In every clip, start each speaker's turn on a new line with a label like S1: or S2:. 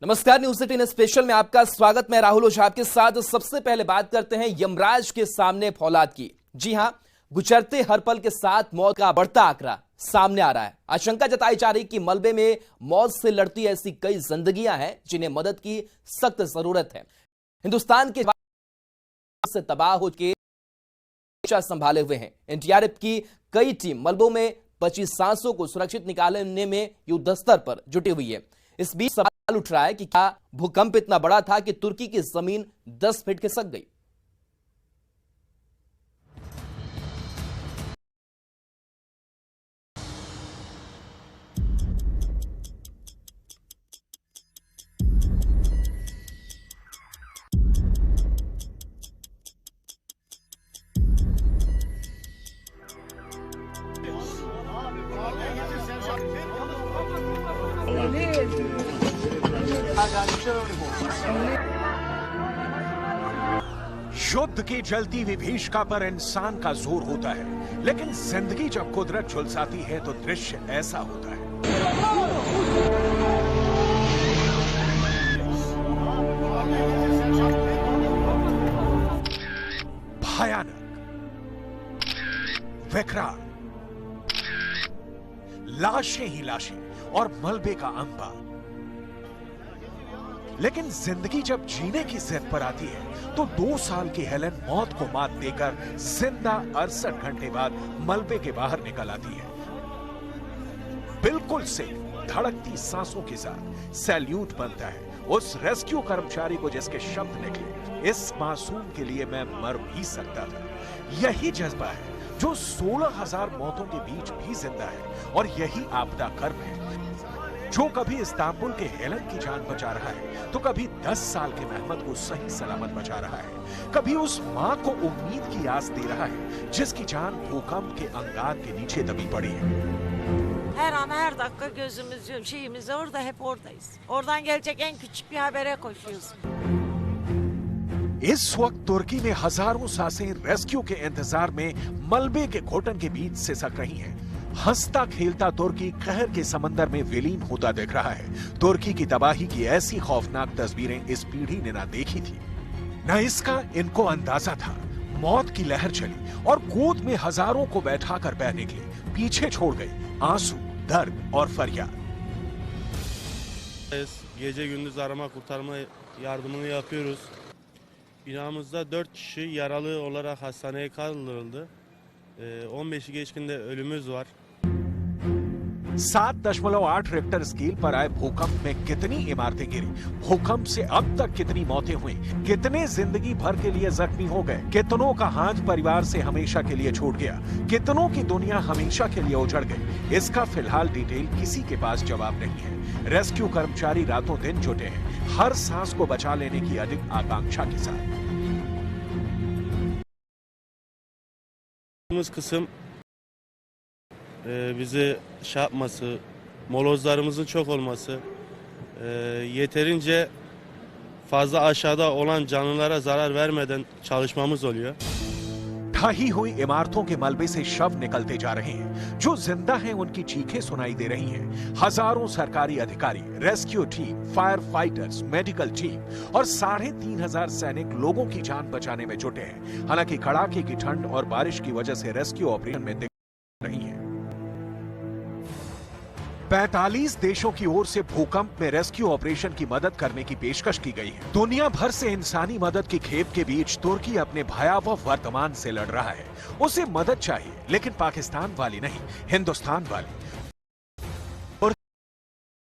S1: नमस्कार, news 18 special में आपका स्वागत। मैं राहुल ओझा आपके साथ। सबसे पहले बात करते हैं यमराज के सामने फौलाद की। जी हां, गुजरते हर पल के साथ मौत का बढ़ता आंकड़ा सामने आ रहा है। आशंका जताई जा रही कि मलबे में मौत से लड़ती ऐसी कई जिंदगियां हैं जिन्हें मदद की सख्त जरूरत है। हिंदुस्तान के से तबाह हो के संभाले हुए हैं। एनडीआरएफ की कई टीम मलबों में बची सांसों को सुरक्षित निकालने में युद्धस्तर पर जुटी हुई है। इस बीच सवाल उठ रहा है कि क्या भूकंप इतना बड़ा था कि तुर्की की जमीन 10 फीट खिसक गई।
S2: युद्ध की जलती विभीषिका पर इंसान का जोर होता है, लेकिन जिंदगी जब कुदरत झुलसाती है तो दृश्य ऐसा होता है। भयानक, विकराल, लाशें ही लाशें और मलबे का अंबार। लेकिन जिंदगी जब जीने की जिद पर आती है तो 2 साल की हेलेन मौत को मात देकर जिंदा 68 घंटे बाद मलबे के बाहर निकल आती है। बिल्कुल से धड़कती सांसों के साथ सैल्यूट बनता है उस रेस्क्यू कर्मचारी को जिसके शब्द निकले, इस मासूम के लिए मैं मर भी सकता था। यही जज्बा है जो 16,000 मौतों के बीच भी जिंदा है, और यही आपदा कर्म है जो कभी इस्तांबुल के हेलन की जान बचा रहा है तो कभी 10 साल के मेहमद को सही सलामत बचा रहा है, कभी उस मां को उम्मीद की आस दे रहा है जिसकी जान भूकंप के अंगार के नीचे दबी पड़ी है।
S3: Her an her dakika gözümüz şeyimiz orada, hep oradayız. Oradan gelecek en küçük bir habere koşuyoruz.
S2: इस वक्त तुर्की में हजारों सांसें रेस्क्यू के इंतजार में मलबे के घुटन के बीच सिसक रही हैं। हंसता खेलता तुर्की कहर के समंदर में विलीन होता दिख रहा है। तुर्की की तबाही की ऐसी खौफनाक तस्वीरें इस पीढ़ी ने ना देखी थी, न इसका इनको अंदाजा था। मौत की लहर चली और गोद में हजारों को बैठाकर बह निकले, पीछे छोड़ गई आंसू, दर्द और फरियाद।
S4: Gece gündüz arama kurtarma yardımını yapıyoruz. Binamızda 4 kişi yaralı olarak hastaneye kaldırıldı. 15'i geçkinde ölümümüz var.
S2: 7.8 Richter scale पर आए भूकंप में कितनी इमारतें गिरी, भूकंप से अब तक कितनी मौतें हुई, कितने जिंदगी भर के लिए जख्मी हो गए, कितनों का हाथ परिवार से हमेशा के लिए छूट गया, कितनों की दुनिया हमेशा के लिए उजड़ गई, इसका फिलहाल डिटेल किसी के पास जवाब नहीं है। रेस्क्यू कर्मचारी रातों दिन जुटे हैं, हर सांस को बचा लेने की अधिक आकांक्षा के साथ।
S4: Kısım bizi şey yapması, molozlarımızın çok olması, yeterince fazla aşağıda olan canlılara zarar vermeden çalışmamız oluyor.
S2: ढही हुई इमारतों के मलबे से शव निकलते जा रहे हैं। जो जिंदा हैं उनकी चीखें सुनाई दे रही हैं। हजारों सरकारी अधिकारी, rescue team, fire fighters, medical team और 3,500 सैनिक लोगों की जान बचाने में जुटे हैं। हालांकि कड़ाके की ठंड और बारिश की वजह से रेस्क्यू ऑपरेशन में दिक्कत नहीं है। 45 देशों की ओर से भूकंप में रेस्क्यू ऑपरेशन की मदद करने की पेशकश की गई है। दुनिया भर से इंसानी मदद की खेप के बीच तुर्की अपने भयावह वर्तमान से लड़ रहा है। उसे मदद चाहिए, लेकिन पाकिस्तान वाली नहीं, हिंदुस्तान वाली।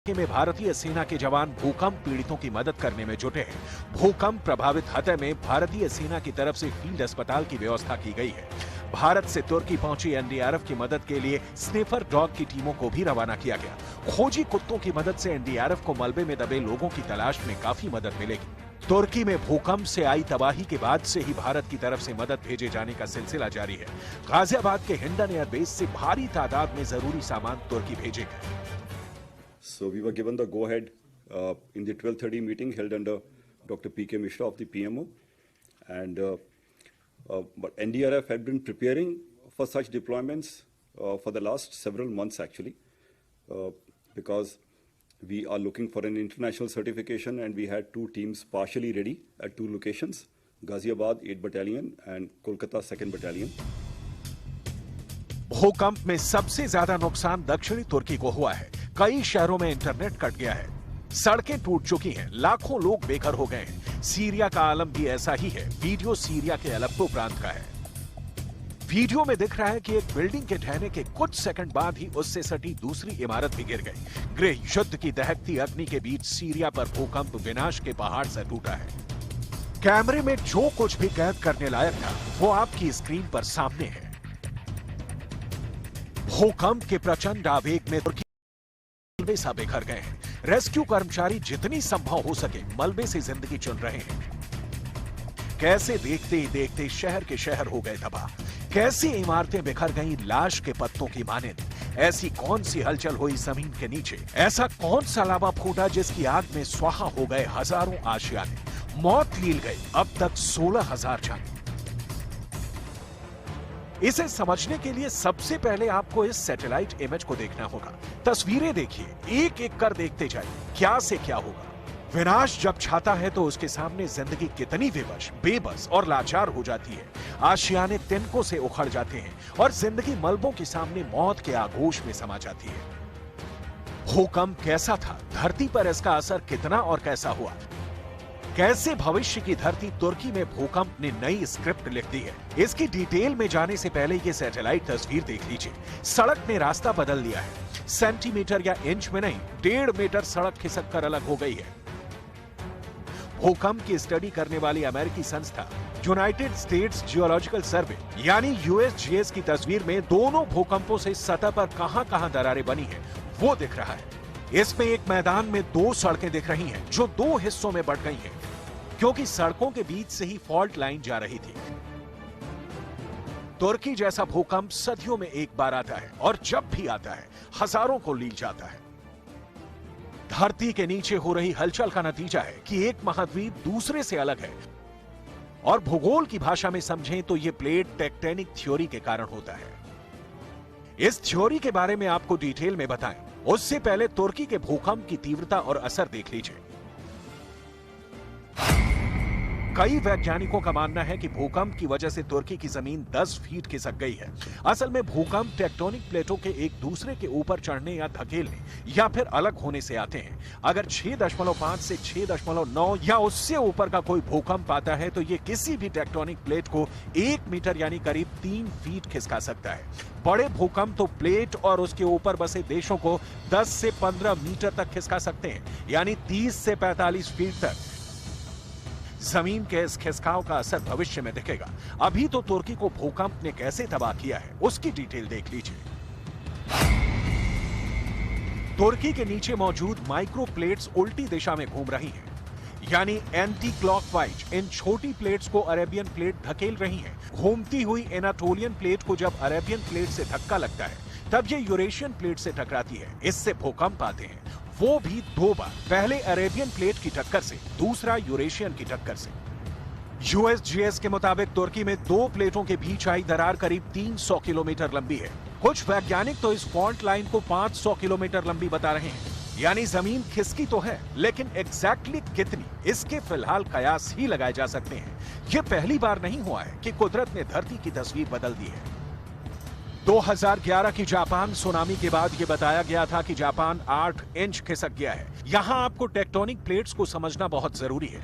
S2: में भारतीय सेना के जवान भूकंप पीड़ितों की मदद करने में जुटे हैं। भूकंप प्रभावित हते में भारतीय सेना की तरफ से फील्ड अस्पताल की व्यवस्था की गई है। भारत से तुर्की पहुंची एनडीआरएफ की मदद के लिए स्निफर डॉग की टीमों को भी रवाना किया गया। खोजी कुत्तों की मदद से एनडीआरएफ को मलबे में दबे लोगों की तलाश में काफी मदद मिलेगी। तुर्की में भूकंप से आई तबाही के बाद से ही भारत की तरफ से मदद भेजे जाने का सिलसिला जारी है। गाजियाबाद के हिंडन एयरबेस से भारी तादाद में जरूरी सामान तुर्की भेजे गए।
S5: So we were given the go-ahead in the 12:30 meeting held under Dr. P.K. Mishra of the PMO, and but NDRF had been preparing for such deployments for the last several months actually, because we are looking for an international certification, and we had 2 teams partially ready at 2 locations, Ghaziabad 8 Battalion and Kolkata 2nd Battalion.
S2: भूकंप में सबसे ज्यादा नुकसान दक्षिणी तुर्की को हुआ है। कई शहरों में इंटरनेट कट गया है, सड़कें टूट चुकी हैं, लाखों लोग बेघर हो गए हैं। सीरिया का आलम भी ऐसा ही है। वीडियो सीरिया के अलेप्पो प्रांत का है। वीडियो में दिख रहा है कि एक बिल्डिंग के ढहने के कुछ सेकंड बाद ही उससे सटी दूसरी इमारत भी गिर गई। गृह युद्ध की दहकती अग्नि के बीच सीरिया पर भूकंप विनाश के पहाड़ से टूटा है। कैमरे में जो कुछ भी कैद करने लायक था वो आपकी स्क्रीन पर सामने है। भूकंप के प्रचंड आवेग में तुर्की मलबे सा बिखर गए हैं। रेस्क्यू कर्मचारी जितनी संभव हो सके मलबे से जिंदगी चुन रहे हैं। कैसे देखते ही देखते शहर के शहर हो गए तबाह। कैसी इमारतें बिखर गईं लाश के पत्तों की मानिंद। ऐसी कौन सी हलचल हुई जमीन के नीचे। ऐसा कौन सा लावा फूटा जिसकी आग में स्वाहा हो गए हजारों आशियाने। मौत लील गई अब तक 16,000 जाने। इसे समझने के लिए सबसे पहले आपको इस सैटेलाइट इमेज को देखना होगा। तस्वीरें देखिए, एक एक कर देखते जाइए, क्या से क्या होगा। विनाश जब छाता है तो उसके सामने जिंदगी कितनी विवश, बेबस और लाचार हो जाती है। आशियाने तिनकों से उखड़ जाते हैं और जिंदगी मलबों के सामने मौत के आगोश में समा जाती है। भूकंप कैसा था, धरती पर इसका असर कितना और कैसा हुआ। कैसे भविष्य की धरती तुर्की में भूकंप ने नई स्क्रिप्ट लिख दी है। इसकी डिटेल में जाने से पहले ये सैटेलाइट तस्वीर देख लीजिए। सड़क ने रास्ता बदल लिया है। सेंटीमीटर या इंच में नहीं, 1.5 मीटर सड़क खिसक कर अलग हो गई है। भूकंप की स्टडी करने वाली अमेरिकी संस्था यूनाइटेड स्टेट्स जियोलॉजिकल सर्वे यानी यूएसजीएस की तस्वीर में दोनों भूकंपों से सतह पर कहां-कहां दरारें बनी है वो दिख रहा है। इसमें एक मैदान में 2 सड़कें दिख रही हैं जो 2 हिस्सों में बंट गई हैं क्योंकि सड़कों के बीच से ही फॉल्ट लाइन जा रही थी। तुर्की जैसा भूकंप सदियों में एक बार आता है और जब भी आता है हजारों को लील जाता है। धरती के नीचे हो रही हलचल का नतीजा है कि एक महाद्वीप दूसरे से अलग है और भूगोल की भाषा में समझें तो यह प्लेट टेक्टोनिक थ्योरी के कारण होता है। इस थ्योरी के बारे में आपको डिटेल में बताएं, उससे पहले तुर्की के भूकंप की तीव्रता और असर देख लीजिए। कई वैज्ञानिकों का मानना है कि भूकंप की वजह से तुर्की की जमीन 10 फीट खिसक गई है। असल में भूकंप टेक्टोनिक प्लेटों के एक दूसरे के ऊपर चढ़ने या धकेलने या फिर अलग होने से आते हैं। अगर 6.5 से 6.9 या उससे ऊपर का कोई भूकंप आता है तो ये किसी भी टेक्टोनिक प्लेट को 1 मीटर यानी करीब 3 फीट खिसका सकता है। बड़े भूकंप तो प्लेट और उसके ऊपर बसे देशों को 10 से 15 मीटर तक खिसका सकते हैं, यानी 30 से 45 फीट तक। जमीन के इस खिसकाव का असर भविष्य में दिखेगा। अभी तो तुर्की को भूकंप ने कैसे तबाह किया है उसकी डिटेल देख लीजिए। तुर्की के नीचे मौजूद माइक्रो प्लेट्स उल्टी दिशा में घूम रही हैं, यानी एंटी क्लॉकवाइज। इन छोटी प्लेट्स को अरेबियन प्लेट धकेल रही हैं। घूमती हुई एनाटोलियन प्लेट को जब अरेबियन प्लेट से धक्का लगता है तब ये यूरेशियन प्लेट से टकराती है। इससे भूकंप आते हैं, वो भी 2 बार। पहले अरेबियन प्लेट की टक्कर से, दूसरा यूरेशियन की टक्कर से। यूएसजीएस के मुताबिक तुर्की में 2 प्लेटों के बीच आई दरार करीब 300 किलोमीटर लंबी है। कुछ वैज्ञानिक तो इस फॉल्ट लाइन को 500 किलोमीटर लंबी बता रहे हैं। यानी जमीन खिसकी तो है, लेकिन एग्जैक्टली कितनी, इसके फिलहाल कयास ही लगाए जा सकते हैं। यह पहली बार नहीं हुआ है कि कुदरत ने धरती की तस्वीर बदल दी है। 2011 की जापान सुनामी के बाद यह बताया गया था कि जापान 8 इंच खिसक गया है। यहां आपको टेक्टोनिक प्लेट्स को समझना बहुत जरूरी है।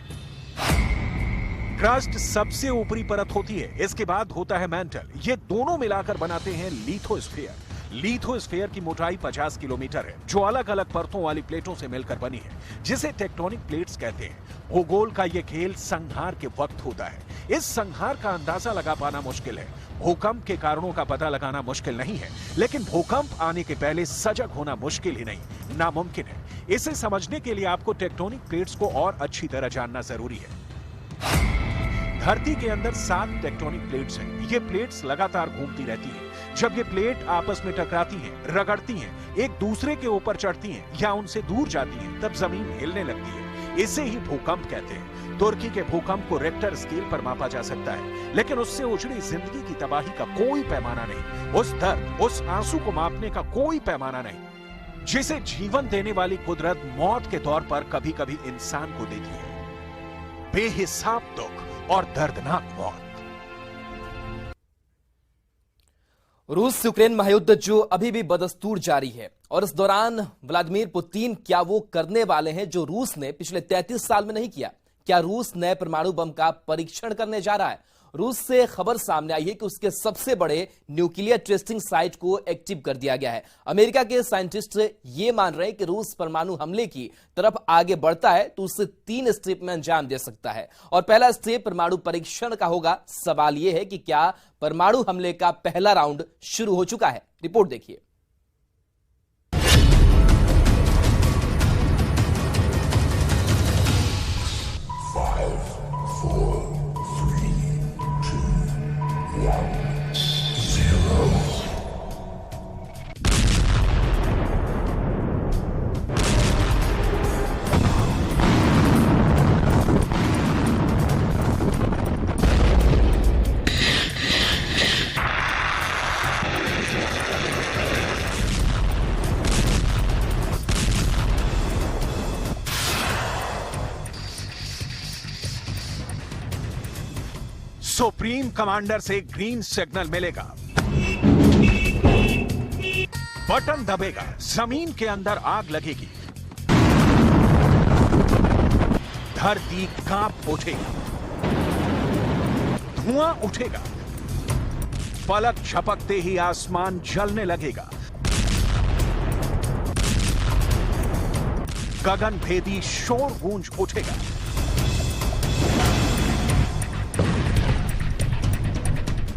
S2: क्रस्ट सबसे ऊपरी परत होती है, इसके बाद होता है मैंटल। ये दोनों मिलाकर बनाते हैं लिथोस्फीयर। लिथोस्फीयर की मोटाई 50 किलोमीटर है, जो अलग अलग परतों वाली प्लेटों से मिलकर बनी है, जिसे टेक्टोनिक प्लेट्स कहते हैं। भूगोल का यह खेल संहार के वक्त होता है। इस संहार का अंदाजा लगा पाना मुश्किल है। भूकंप के कारणों का पता लगाना मुश्किल नहीं है, लेकिन भूकंप आने के पहले सजग होना मुश्किल ही नहीं, नामुमकिन है। इसे समझने के लिए आपको टेक्टोनिक प्लेट्स को और अच्छी तरह जानना जरूरी है। धरती के अंदर 7 टेक्टोनिक प्लेट्स हैं। ये प्लेट्स लगातार घूमती रहती हैं। जब ये प्लेट आपस में टकराती हैं, रगड़ती हैं, एक दूसरे के ऊपर चढ़ती हैं या उनसे दूर जाती हैं, तब जमीन हिलने लगती है। इसे ही भूकंप कहते हैं। तुर्की के भूकंप को रेक्टर स्केल पर मापा जा सकता है, लेकिन उससे उजड़ी जिंदगी की तबाही का कोई पैमाना नहीं। उस दर्द, उस आंसू को मापने का कोई पैमाना नहीं। जिसे जीवन देने वाली कुदरत मौत के तौर पर कभी कभी इंसान को देती है। बेहिसाब दुख और दर्दनाक मौत।
S1: रूस यूक्रेन महायुद्ध जो अभी भी बदस्तूर जारी है, और इस दौरान व्लादिमीर पुतिन क्या वो करने वाले हैं जो रूस ने पिछले 33 साल में नहीं किया? क्या रूस नए परमाणु बम का परीक्षण करने जा रहा है? रूस से खबर सामने आई है कि उसके सबसे बड़े न्यूक्लियर टेस्टिंग साइट को एक्टिव कर दिया गया है। अमेरिका के साइंटिस्ट ये मान रहे हैं कि रूस परमाणु हमले की तरफ आगे बढ़ता है तो उसे 3 स्टेप में अंजाम दे सकता है, और पहला स्टेप परमाणु परीक्षण का होगा। सवाल यह है कि क्या परमाणु हमले का पहला राउंड शुरू हो चुका है? रिपोर्ट देखिए।
S2: सुप्रीम कमांडर से ग्रीन सिग्नल मिलेगा, बटन दबेगा, जमीन के अंदर आग लगेगी, धरती कांप उठेगी, धुआं उठेगा, पलक झपकते ही आसमान जलने लगेगा, गगन भेदी शोर गूंज उठेगा।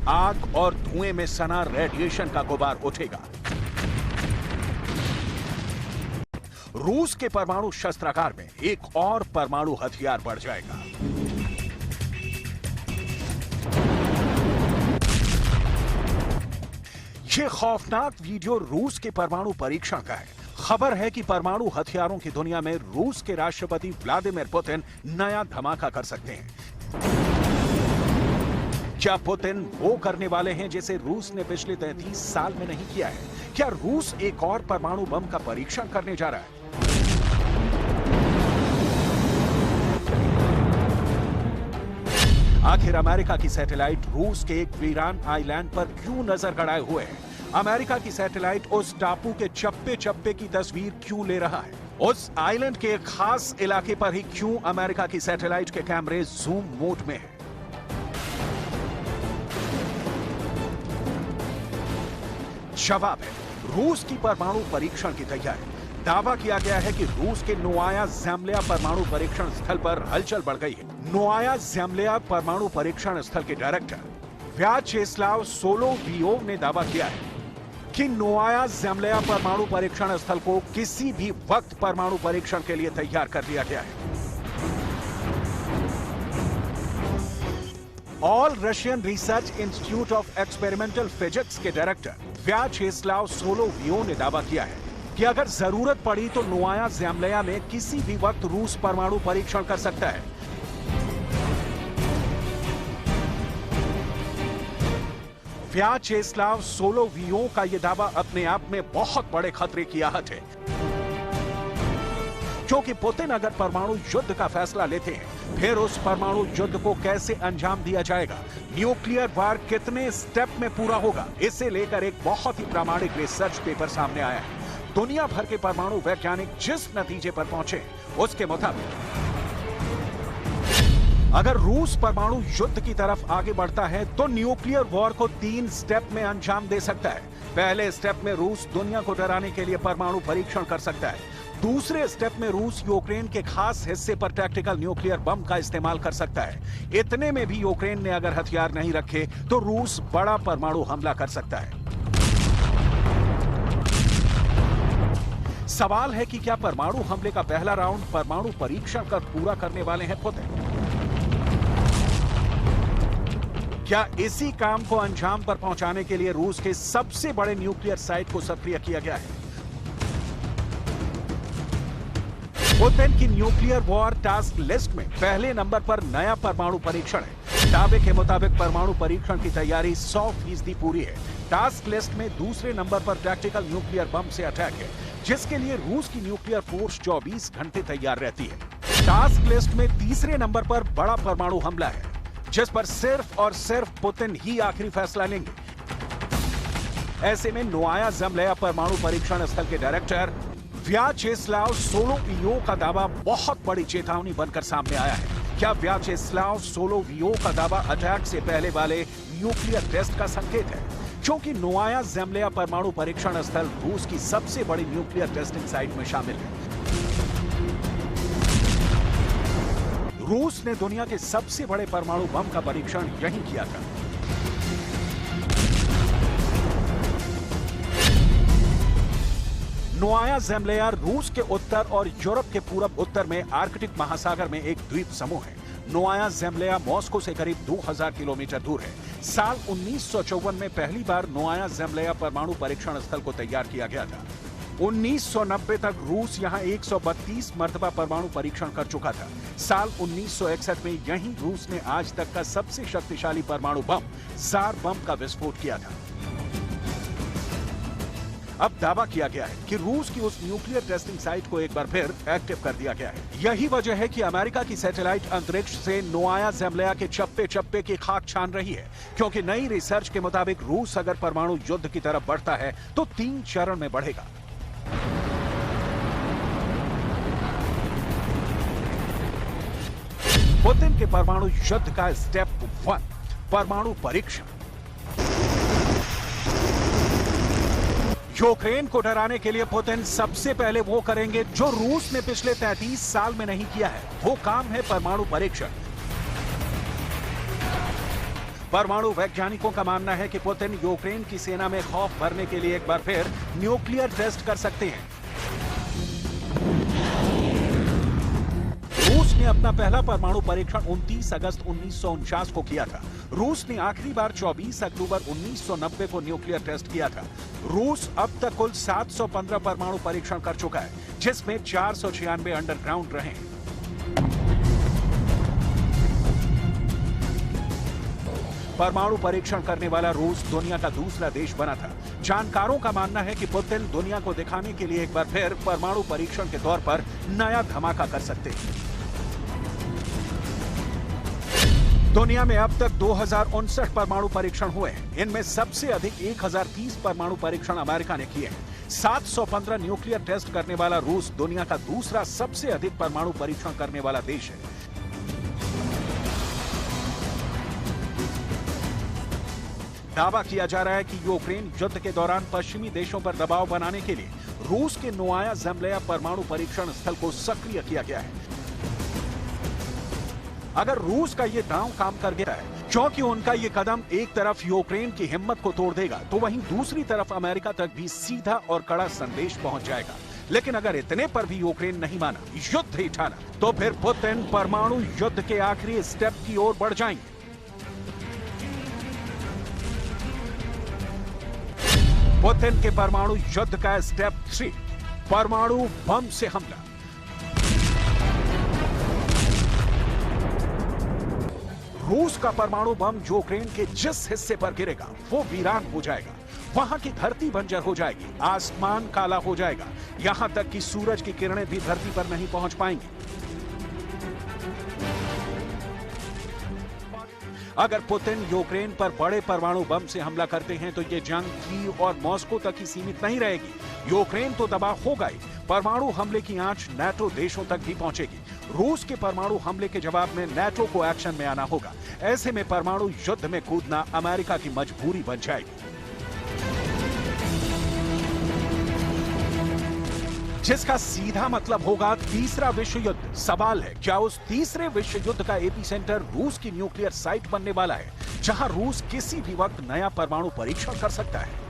S2: आग और धुएं में सना रेडिएशन का गुबार उठेगा। रूस के परमाणु शस्त्रागार में एक और परमाणु हथियार बढ़ जाएगा। यह खौफनाक वीडियो रूस के परमाणु परीक्षण का है। खबर है कि परमाणु हथियारों की दुनिया में रूस के राष्ट्रपति व्लादिमीर पुतिन नया धमाका कर सकते हैं। क्या पुतिन वो करने वाले हैं जिसे रूस ने पिछले 33 साल में नहीं किया है? क्या रूस एक और परमाणु बम का परीक्षण करने जा रहा है? आखिर अमेरिका की सैटेलाइट रूस के एक वीरान आइलैंड पर क्यों नजर गड़ाए हुए है? अमेरिका की सैटेलाइट उस टापू के चप्पे चप्पे की तस्वीर क्यों ले रहा है? उस आइलैंड के एक खास इलाके पर ही क्यों अमेरिका की सैटेलाइट के कैमरे जूम मोड में है? जवाब है रूस की परमाणु परीक्षण की तैयारी। दावा किया गया है कि रूस के नोवाया ज़ेम्ल्या परमाणु परीक्षण स्थल पर हलचल बढ़ गई है। नोवाया ज़ेम्ल्या परमाणु परीक्षण स्थल के डायरेक्टर व्याचेस्लाव सोलोवियोव ने दावा किया है कि नोवाया ज़ेम्ल्या परमाणु परीक्षण स्थल को किसी भी वक्त परमाणु परीक्षण के लिए तैयार कर दिया गया है। All Russian research institute of experimental physics के डायरेक्टर व्याचेस्लाव सोलोवियोव ने दावा किया है कि अगर जरूरत पड़ी तो नोवाया ज़ेम्ल्या में किसी भी वक्त रूस परमाणु परीक्षण कर सकता है। व्याचेस्लाव सोलोवियोव का यह दावा अपने आप में बहुत बड़े खतरे की आहट है, क्योंकि पुतिन अगर परमाणु युद्ध का फैसला लेते हैं फिर उस परमाणु युद्ध को कैसे अंजाम दिया जाएगा, न्यूक्लियर वार कितने स्टेप में पूरा होगा, इसे लेकर एक बहुत ही प्रामाणिक रिसर्च पेपर सामने आया है। दुनिया भर के परमाणु वैज्ञानिक जिस नतीजे पर पहुंचे उसके मुताबिक अगर रूस परमाणु युद्ध की तरफ आगे बढ़ता है तो न्यूक्लियर वॉर को 3 स्टेप में अंजाम दे सकता है। पहले स्टेप में रूस दुनिया को डराने के लिए परमाणु परीक्षण कर सकता है। दूसरे स्टेप में रूस यूक्रेन के खास हिस्से पर टैक्टिकल न्यूक्लियर बम का इस्तेमाल कर सकता है। इतने में भी यूक्रेन ने अगर हथियार नहीं रखे तो रूस बड़ा परमाणु हमला कर सकता है। सवाल है कि क्या परमाणु हमले का पहला राउंड परमाणु परीक्षण कर पूरा करने वाले हैं पुतिन? क्या इसी काम को अंजाम पर पहुंचाने के लिए रूस के सबसे बड़े न्यूक्लियर साइट को सक्रिय किया गया है? पुतिन की न्यूक्लियर वॉर टास्क लिस्ट में पहले नंबर पर नया परमाणु परीक्षण है। दावे के मुताबिक परमाणु परीक्षण की तैयारी 100% पूरी है। टास्क लिस्ट में दूसरे नंबर पर टैक्टिकल न्यूक्लियर बम से अटैक है, जिसके लिए रूस की न्यूक्लियर फोर्स 24 घंटे तैयार रहती है। टास्क लिस्ट में तीसरे नंबर पर बड़ा परमाणु हमला है, जिस पर सिर्फ और सिर्फ पुतिन ही आखिरी फैसला लेंगे। ऐसे में नोवाया ज़ेमल्याह परमाणु परीक्षण स्थल के डायरेक्टर व्याचेस्लाव सोलोवियोव का दावा बहुत बड़ी चेतावनी बनकर सामने आया है। क्या व्याचेस्लाव सोलोवियोव का दावा अटैक से पहले वाले न्यूक्लियर टेस्ट का संकेत है? क्योंकि नोवाया ज़ेमल्याह परमाणु परीक्षण स्थल रूस की सबसे बड़ी न्यूक्लियर टेस्टिंग साइट में शामिल है। रूस ने दुनिया के सबसे बड़े परमाणु बम का परीक्षण यहीं किया था। नोवाया ज़ेमल्याह रूस के उत्तर और यूरोप के पूरब उत्तर में आर्कटिक महासागर में एक द्वीप समूह है। नोवाया ज़ेमल्याह मॉस्को से करीब 2000 किलोमीटर दूर है। साल 1954 में पहली बार नोवाया ज़ेमल्याह परमाणु परीक्षण स्थल को तैयार किया गया था। 1990 तक रूस यहां 132 मर्तबा परमाणु परीक्षण कर चुका था। साल 1961 में यहीं रूस ने आज तक का सबसे शक्तिशाली परमाणु बम ज़ार बम का विस्फोट किया था। अब दावा किया गया है कि रूस की उस न्यूक्लियर टेस्टिंग साइट को एक बार फिर एक्टिव कर दिया गया है। यही वजह है कि अमेरिका की सैटेलाइट अंतरिक्ष से नोवाया ज़ेमल्याह के चप्पे चप्पे की खाक छान रही है, क्योंकि नई रिसर्च के मुताबिक रूस अगर परमाणु युद्ध की तरफ बढ़ता है तो 3 चरण में बढ़ेगा। पुतिन के परमाणु युद्ध का स्टेप 1 परमाणु परीक्षण। यूक्रेन को डराने के लिए पुतिन सबसे पहले वो करेंगे जो रूस ने पिछले 33 साल में नहीं किया है। वो काम है परमाणु परीक्षण। परमाणु वैज्ञानिकों का मानना है कि पुतिन यूक्रेन की सेना में खौफ भरने के लिए एक बार फिर न्यूक्लियर टेस्ट कर सकते हैं। रूस ने अपना पहला परमाणु परीक्षण 29 अगस्त 1949 को किया था। रूस ने आखिरी बार 24 अक्टूबर 1990 को न्यूक्लियर टेस्ट किया था। रूस अब तक कुल 715 परमाणु परीक्षण कर चुका है, जिसमें 496 अंडरग्राउंड रहे हैं। परमाणु परीक्षण करने वाला रूस दुनिया का दूसरा देश बना था। जानकारों का मानना है कि पुतिन दुनिया को दिखाने के लिए एक बार फिर परमाणु परीक्षण के तौर पर नया धमाका कर सकते हैं। दुनिया में अब तक 2059 परमाणु परीक्षण हुए हैं। इनमें सबसे अधिक 1030 परमाणु परीक्षण अमेरिका ने किए हैं। 715 न्यूक्लियर टेस्ट करने वाला रूस दुनिया का दूसरा सबसे अधिक परमाणु परीक्षण करने वाला देश है। दावा किया जा रहा है कि यूक्रेन युद्ध के दौरान पश्चिमी देशों पर दबाव बनाने के लिए रूस के नोवाया ज़ेमल्याह परमाणु परीक्षण स्थल को सक्रिय किया गया है। अगर रूस का ये दांव काम कर गया है, क्योंकि उनका ये कदम एक तरफ यूक्रेन की हिम्मत को तोड़ देगा, तो वहीं दूसरी तरफ अमेरिका तक भी सीधा और कड़ा संदेश पहुंच जाएगा। लेकिन अगर इतने पर भी यूक्रेन नहीं माना, युद्ध ही ठाना, तो फिर पुतिन परमाणु युद्ध के आखिरी स्टेप की ओर बढ़ जाएंगे। पुतिन के परमाणु युद्ध का स्टेप 3 परमाणु बम से हमला। रूस का परमाणु बम यूक्रेन के जिस हिस्से पर गिरेगा वो वीरान हो जाएगा। वहां की धरती बंजर हो जाएगी, आसमान काला हो जाएगा, यहां तक कि सूरज की किरणें भी धरती पर नहीं पहुंच पाएंगी। अगर पुतिन यूक्रेन पर बड़े परमाणु बम से हमला करते हैं तो ये जंग कीव और मॉस्को तक ही सीमित नहीं रहेगी। यूक्रेन तो तबाह होगा ही, परमाणु हमले की आंच नाटो देशों तक भी पहुंचेगी। रूस के परमाणु हमले के जवाब में नाटो को एक्शन में आना होगा। ऐसे में परमाणु युद्ध में कूदना अमेरिका की मजबूरी बन जाएगी, जिसका सीधा मतलब होगा तीसरा विश्व युद्ध। सवाल है, क्या उस तीसरे विश्व युद्ध का एपिसेंटर रूस की न्यूक्लियर साइट बनने वाला है, जहां रूस किसी भी वक्त नया परमाणु परीक्षण कर सकता है?